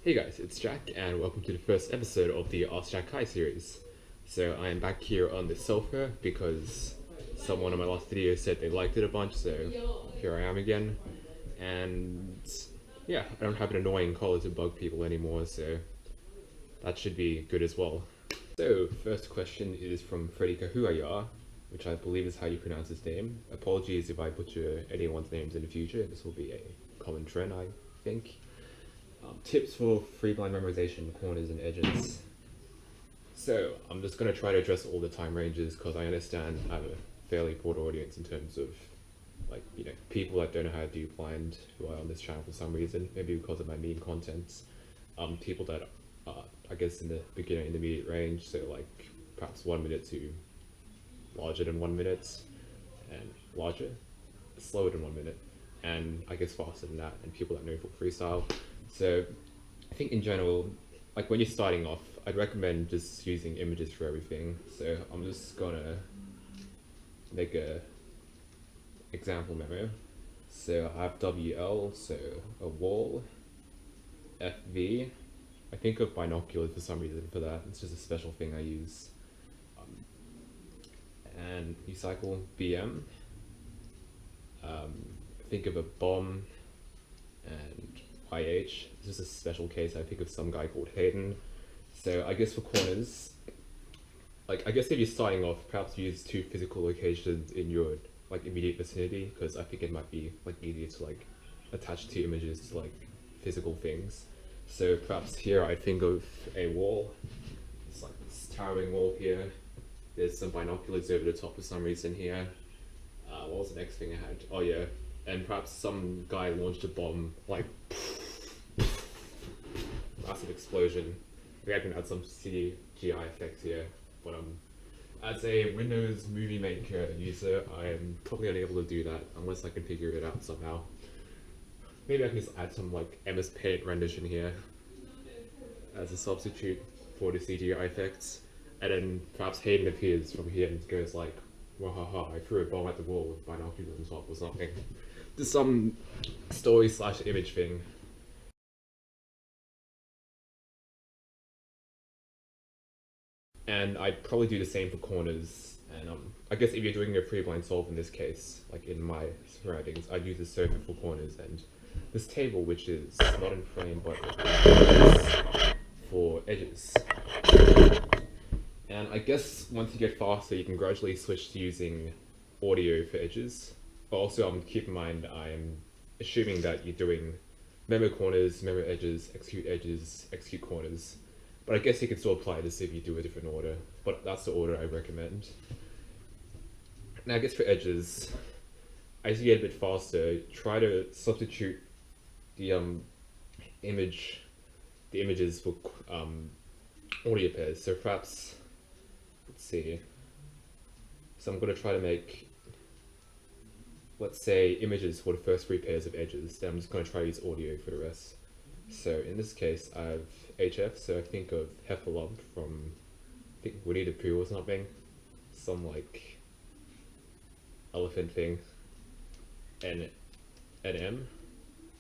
Hey guys, it's Jack, and welcome to the first episode of the Ask Jack Cai series. So I am back here on the sofa because someone in my last video said they liked it a bunch, so here I am again. And yeah, I don't have an annoying collar to bug people anymore, so that should be good as well. So, first question is from Freddy Kahuaya, which I believe is how you pronounce his name. Apologies if I butcher anyone's names in the future, this will be a common trend, I think. Tips for free blind memorization, corners and edges. So I'm just going to try to address all the time ranges because I understand I have a fairly broad audience in terms of people that don't know how to do blind who are on this channel for some reason, maybe because of my meme content. People that are I guess in the beginner intermediate range, so like perhaps 1 minute to larger than 1 minute, and larger, slower than 1 minute, and I guess faster than that, and people that know for freestyle. So I think in general, like when you're starting off, I'd recommend just using images for everything. So I'm just gonna make a example memo. So I have WL, so a wall, FV. I think of binoculars for some reason for that. It's just a special thing I use. And you cycle BM. Think of a bomb and IH. This is a special case. I think of some guy called Hayden. So I guess for corners, I guess if you're starting off, perhaps use 2 physical locations in your immediate vicinity, because I think it might be easier to attach 2 images to physical things. So perhaps here I think of a wall. It's like this towering wall here. There's some binoculars over the top for some reason here. What was the next thing I had? Oh yeah, and perhaps some guy launched a bomb, massive explosion. Maybe I can add some CGI effects here, but as a Windows Movie Maker user, I am probably unable to do that unless I can figure it out somehow. Maybe I can just add some MS Paint rendition here as a substitute for the CGI effects, and then perhaps Hayden appears from here and goes like, "Wahaha, I threw a bomb at the wall with binoculars on top," or something. Just some story/image thing. And I'd probably do the same for corners. And I guess if you're doing a pre-blind solve in this case, in my surroundings, I'd use a circuit for corners and this table, which is not in frame but for edges. And I guess once you get faster, you can gradually switch to using audio for edges. But also, keep in mind, I'm assuming that you're doing memo corners, memo edges, execute corners. But I guess you can still apply this if you do a different order, but that's the order I recommend. Now I guess for edges, as you get a bit faster, try to substitute the images for audio pairs. So perhaps, let's see, so I'm going to try to make, let's say, images for the first 3 pairs of edges, then I'm just going to try to use audio for the rest. So in this case, I have HF, so I think of Heffalump from, I think, Winnie the Pooh or something. Some elephant thing. And M,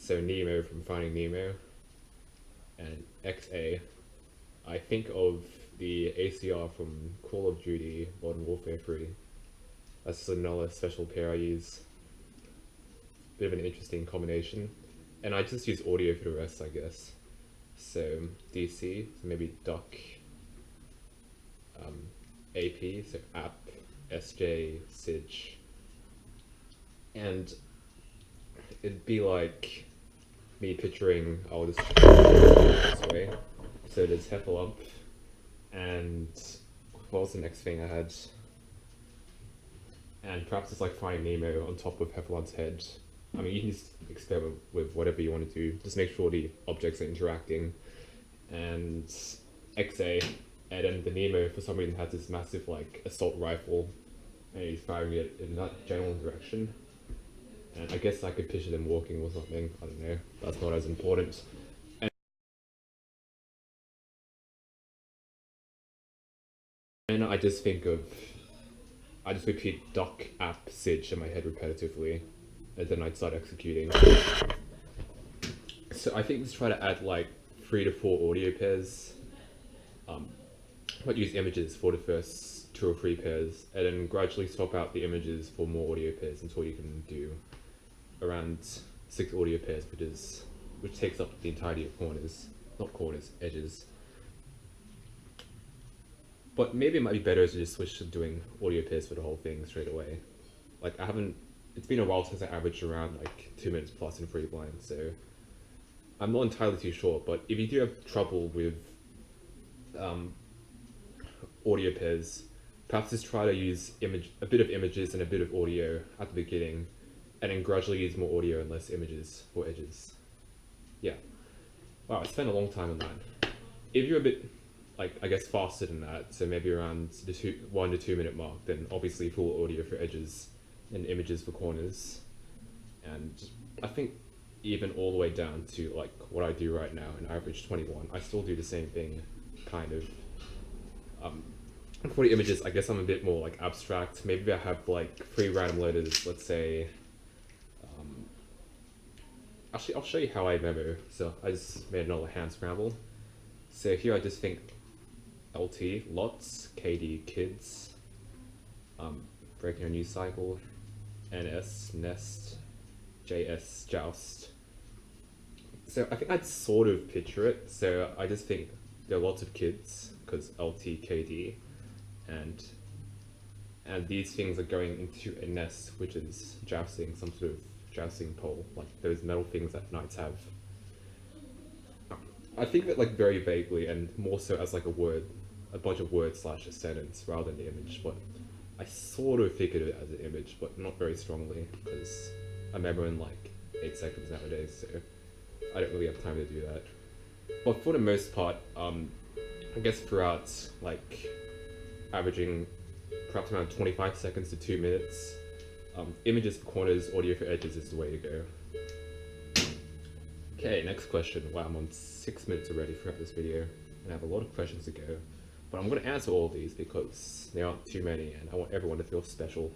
so Nemo from Finding Nemo. And XA, I think of the ACR from Call of Duty Modern Warfare 3. That's just another special pair I use. Bit of an interesting combination. And I just use audio for the rest, I guess. So DC, so maybe duck, AP, so app, SJ, SIG. And it'd be like me picturing, I'll just this way. So there's Heffalump, and what was the next thing I had? And perhaps it's Finding Nemo on top of Heffalump's head. I mean, you can just experiment with whatever you want to do. Just make sure the objects are interacting. And XA, and then the Nemo for some reason has this massive assault rifle, and he's firing it in that general direction. And I guess I could picture them walking or something. I don't know. That's not as important. And I just repeat duck, app, SIG in my head repetitively, and then I'd start executing. So I think let's try to add 3 to 4 audio pairs, but use images for the first 2 or 3 pairs, and then gradually swap out the images for more audio pairs until you can do around 6 audio pairs, which takes up the entirety of corners, not corners, edges. But maybe it might be better to just switch to doing audio pairs for the whole thing straight away. Like it's been a while since I averaged around like 2 minutes plus in free blind, so I'm not entirely too sure. But if you do have trouble with audio pairs, perhaps just try to use a bit of images and a bit of audio at the beginning, and then gradually use more audio and less images for edges. Yeah. Wow, I spent a long time on that. If you're a bit, like, I guess faster than that, so maybe around the 1 to 2 minute mark, then obviously full audio for edges and images for corners. And I think even all the way down to like what I do right now, an average 21, I still do the same thing, kind of. For the images, I guess I'm a bit more like abstract. Maybe I have like 3 random letters, let's say. Actually, I'll show you how I memo. So I just made another hand scramble. So here I just think LT, lots, KD, kids, breaking a news cycle, NS, nest, JS, joust. So I think I'd sort of picture it. So I just think there are lots of kids, because LT, KD, and these things are going into a nest, which is jousting, some sort of jousting pole, like those metal things that knights have. I think of it like very vaguely and more so as like a bunch of words / a sentence rather than the image, but I sort of figured it as an image, but not very strongly, because I remember in like 8 seconds nowadays, so I don't really have time to do that. But for the most part, I guess throughout like averaging perhaps around 25 seconds to 2 minutes, images for corners, audio for edges is the way to go. Okay, next question. Wow, I'm on 6 minutes already throughout this video, and I have a lot of questions to go. But I'm going to answer all of these because there aren't too many, and I want everyone to feel special.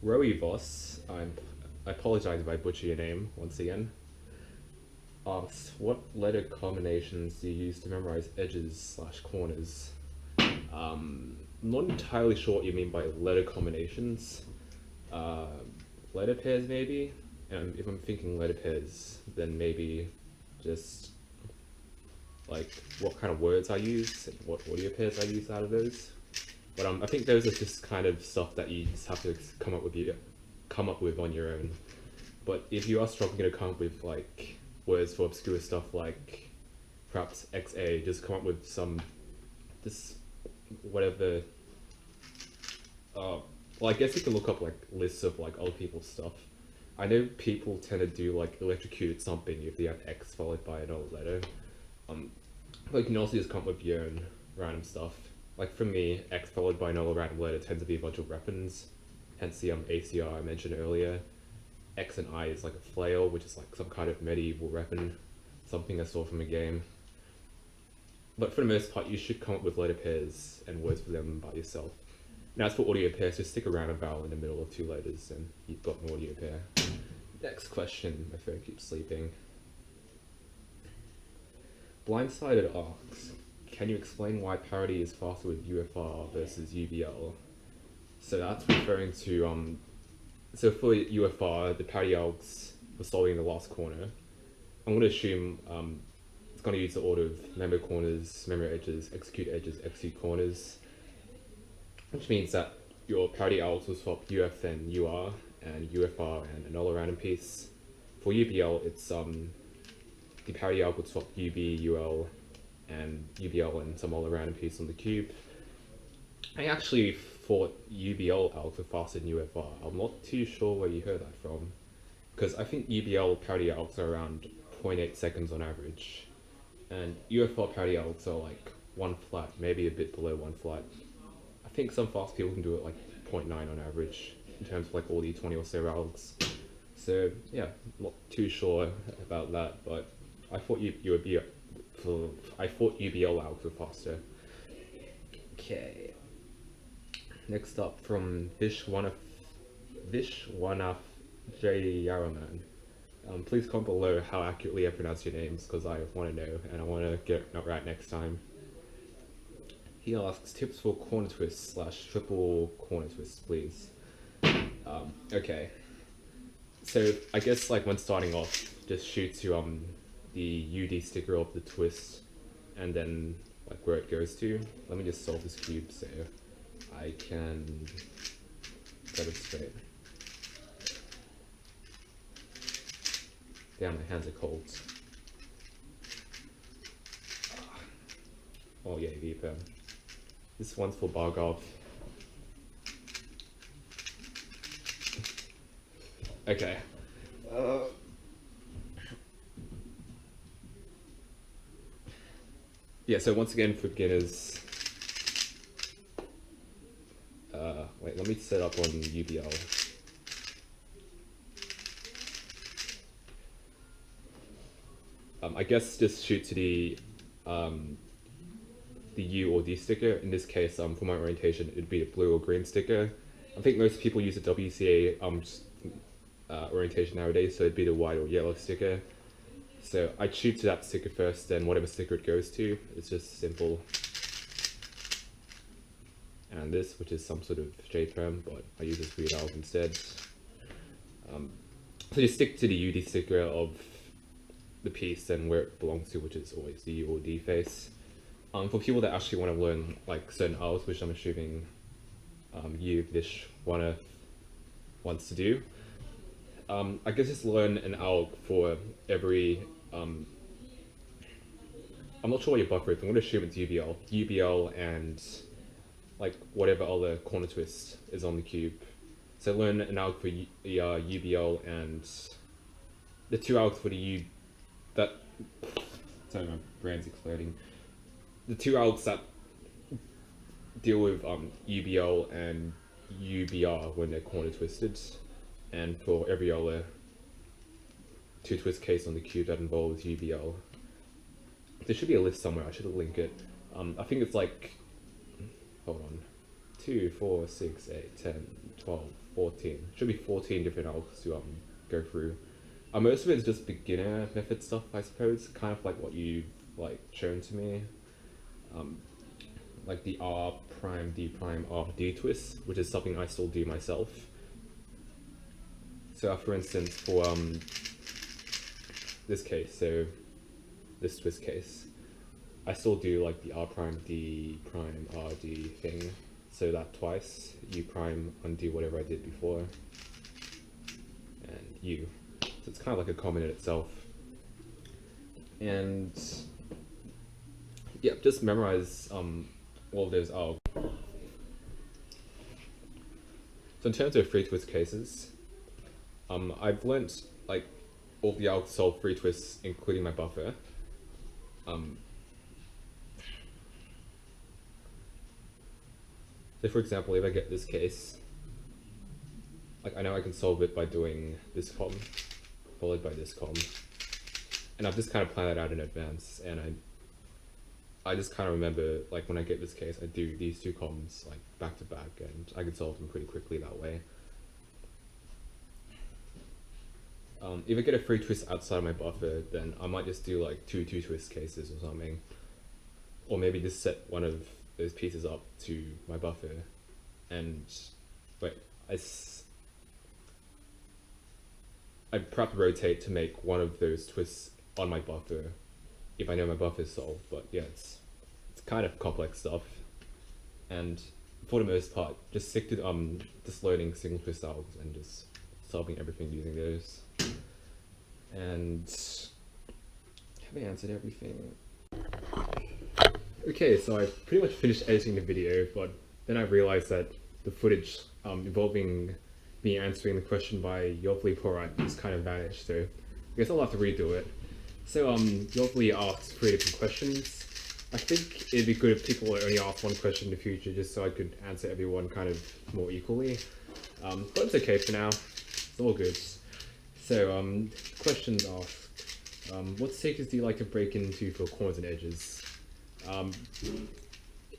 Roey Voss, I apologize if I butcher your name once again, asks, what letter combinations do you use to memorize edges / corners? I'm not entirely sure what you mean by letter combinations. Letter pairs maybe? And if I'm thinking letter pairs, then maybe just like what kind of words I use and what audio pairs I use out of those. But I think those are just kind of stuff that you just have to come up with on your own. But if you are struggling to come up with like words for obscure stuff like perhaps XA, just come up with whatever. Well, I guess you can look up like lists of like other people's stuff. I know people tend to do like electrocuted something if they have X followed by another letter. But you can also just come up with your own random stuff. Like for me, X followed by another random letter tends to be a bunch of weapons, hence the ACR I mentioned earlier. X and I is like a flail, which is like some kind of medieval weapon, something I saw from a game. But for the most part, you should come up with letter pairs and words for them by yourself. Now as for audio pairs, just stick a random vowel in the middle of 2 letters and you've got an audio pair. Next question, my phone keeps sleeping. Blindsided asks, can you explain why parity is faster with UFR versus UBL? So that's referring to, so for UFR, the parity algs were solving the last corner. I'm going to assume it's going to use the order of memo corners, memo edges, execute corners, which means that your parity algs will swap UF and UR, and UFR and another random piece. For UBL, it's the parity alg would swap UB, UL, and UBL and some other random piece on the cube. I actually thought UBL algs were faster than UFR. I'm not too sure where you heard that from, because I think UBL parity algs are around 0.8 seconds on average, and UFR parity algs are like 1 flat, maybe a bit below 1 flat. I think some fast people can do it like 0.9 on average in terms of like all the 20 or so algs. So yeah, not too sure about that, but I thought UBL algs were faster. Okay. Next up from Vishwanaf J Yaraman. Please comment below how accurately I pronounce your names, because I want to know, and I want to get it right next time. He asks, tips for corner twists / triple corner twists, please. Okay. So I guess like when starting off, just shoot to the UD sticker of the twist, and then like where it goes to. Let me just solve this cube so I can get it straight. Damn, my hands are cold. Oh yeah, VPN. This one's for bar golf. Okay. Yeah, so once again for beginners, wait, let me set up on UBL. I guess just shoot to the U or D sticker. In this case, for my orientation, it'd be the blue or green sticker. I think most people use the WCA orientation nowadays, so it'd be the white or yellow sticker. So I'd shoot to that sticker first, then whatever sticker it goes to. It's just simple. And this, which is some sort of J-perm, but I use this weird alg instead. So you stick to the UD sticker of the piece and where it belongs to, which is always the U or D face. For people that actually want to learn like certain algs, which I'm assuming Vish wants to do, I guess just learn an alg for every, I'm not sure what your buffer is, I'm going to assume it's UBL and like whatever other corner twist is on the cube. So learn an alg for UBL and the two algs for the sorry, my brain's exploding. The two algs that deal with UBL and UBR when they're corner twisted, and for every other two twist case on the cube that involves UBL. There should be a list somewhere, I should link it. I think it's like, hold on, 2, 4, 6, 8, 10, 12, 14. Should be 14 different algs to go through. Most of it is just beginner method stuff, I suppose, kind of like what you've like shown to me. Like the R prime, D prime, R D twist, which is something I still do myself. So for instance, for this case, so this twist case, I still do like the R prime, D prime, R D thing. So that twice, U prime, undo whatever I did before, and U. So it's kind of like a comment in itself. And yeah, just memorize all of those algs. So in terms of free twist cases, I've learnt like all the algs solve free twists, including my buffer. So for example, if I get this case, like I know I can solve it by doing this column, followed by this column. And I've just kind of planned it out in advance, and I just kind of remember, like when I get this case, I do these two columns like back to back, and I can solve them pretty quickly that way. If I get a free twist outside my buffer, then I might just do like two twist cases or something. Or maybe just set one of those pieces up to my buffer, and wait, I'd perhaps rotate to make one of those twists on my buffer if I know my buffer is solved. But yeah, it's kind of complex stuff, and for the most part, just stick to just learning single twist algs and just solving everything using those. And have I answered everything? Okay, so I pretty much finished editing the video, but then I realized that the footage involving me answering the question by Yovli Porat just kind of vanished, so I guess I'll have to redo it. So Yovli asks 3 different questions. I think it'd be good if people only ask one question in the future, just so I could answer everyone kind of more equally. But it's okay for now, it's all good. So questions asked, what stickers do you like to break into for corners and edges?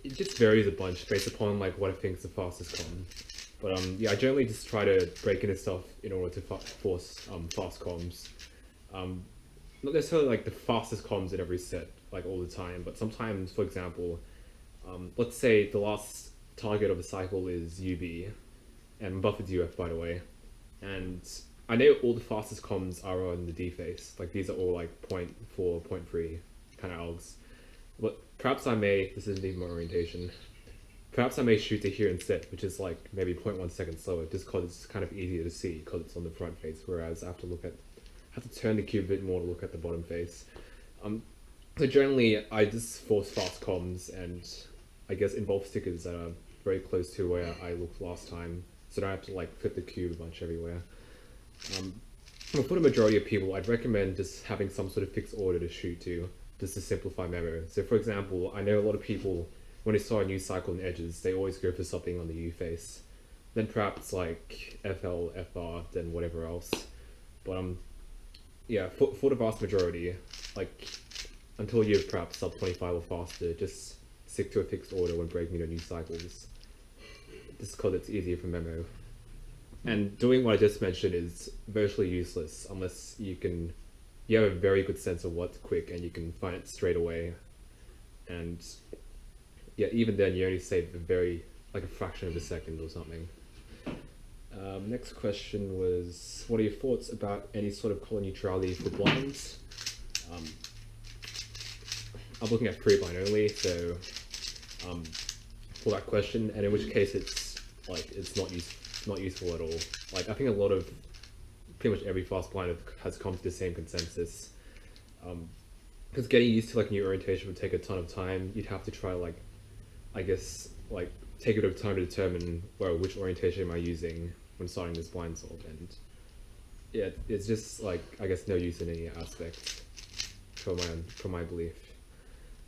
It just varies a bunch based upon like what I think is the fastest column. But yeah, I generally just try to break into stuff in order to force fast columns. Not necessarily like the fastest comms in every set, like all the time, but sometimes, for example, let's say the last target of a cycle is UB, and buffered UF by the way, and I know all the fastest comms are on the D face, like these are all like 0.4, 0.3 kind of algs. But perhaps this isn't even my orientation, perhaps I may shoot to here instead, which is like maybe 0.1 seconds slower, just because it's kind of easier to see because it's on the front face, whereas I have to turn the cube a bit more to look at the bottom face. So generally, I just force fast comms and I guess involve stickers that are very close to where I looked last time, so I don't have to like flip the cube a bunch everywhere. But for the majority of people, I'd recommend just having some sort of fixed order to shoot to, just to simplify memo. So for example, I know a lot of people, when they saw a new cycle in edges, they always go for something on the U face, then perhaps like FL, FR, then whatever else. But yeah, for the vast majority, like until you're perhaps sub 25 or faster, just stick to a fixed order when breaking into new cycles, just because it's easier for memo. And doing what I just mentioned is virtually useless unless you have a very good sense of what's quick and you can find it straight away. And yeah, even then you only save a fraction of a second or something. Next question was, what are your thoughts about any sort of color neutrality for blinds? I'm looking at pre-blind only, so for that question, and in which case it's not useful at all. Like I think pretty much every fast blinder has come to the same consensus. Because getting used to like new orientation would take a ton of time. You'd have to try take a bit of time to determine which orientation am I using when starting this blind solve, and yeah, it's just like I guess no use in any aspect for my belief.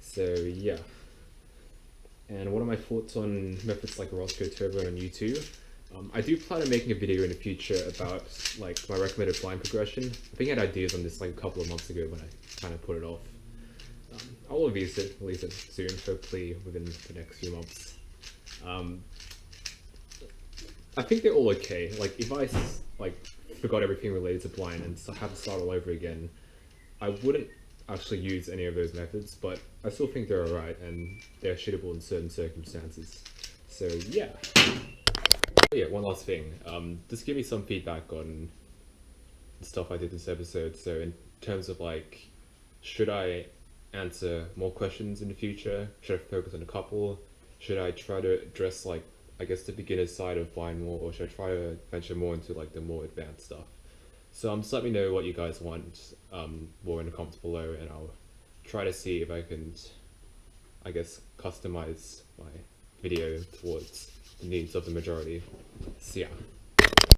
So yeah. And what are my thoughts on methods like Roscoe Turbo and U2? I do plan on making a video in the future about like my recommended blind progression. I think I had ideas on this like a couple of months ago, but I kind of put it off. I'll release it soon, hopefully within the next few months. I think they're all okay. Like if I forgot everything related to blind and have to start all over again, I wouldn't actually use any of those methods, but I still think they're alright and they're shootable in certain circumstances. So yeah. Yeah, one last thing. Just give me some feedback on the stuff I did this episode. So in terms of like, should I answer more questions in the future? Should I focus on a couple? Should I try to address like, I guess the beginner side of blind more, or should I try to venture more into like the more advanced stuff? So just let me know what you guys want more in the comments below, and I'll try to see if I can, I guess, customize my video towards the needs of the majority. So yeah.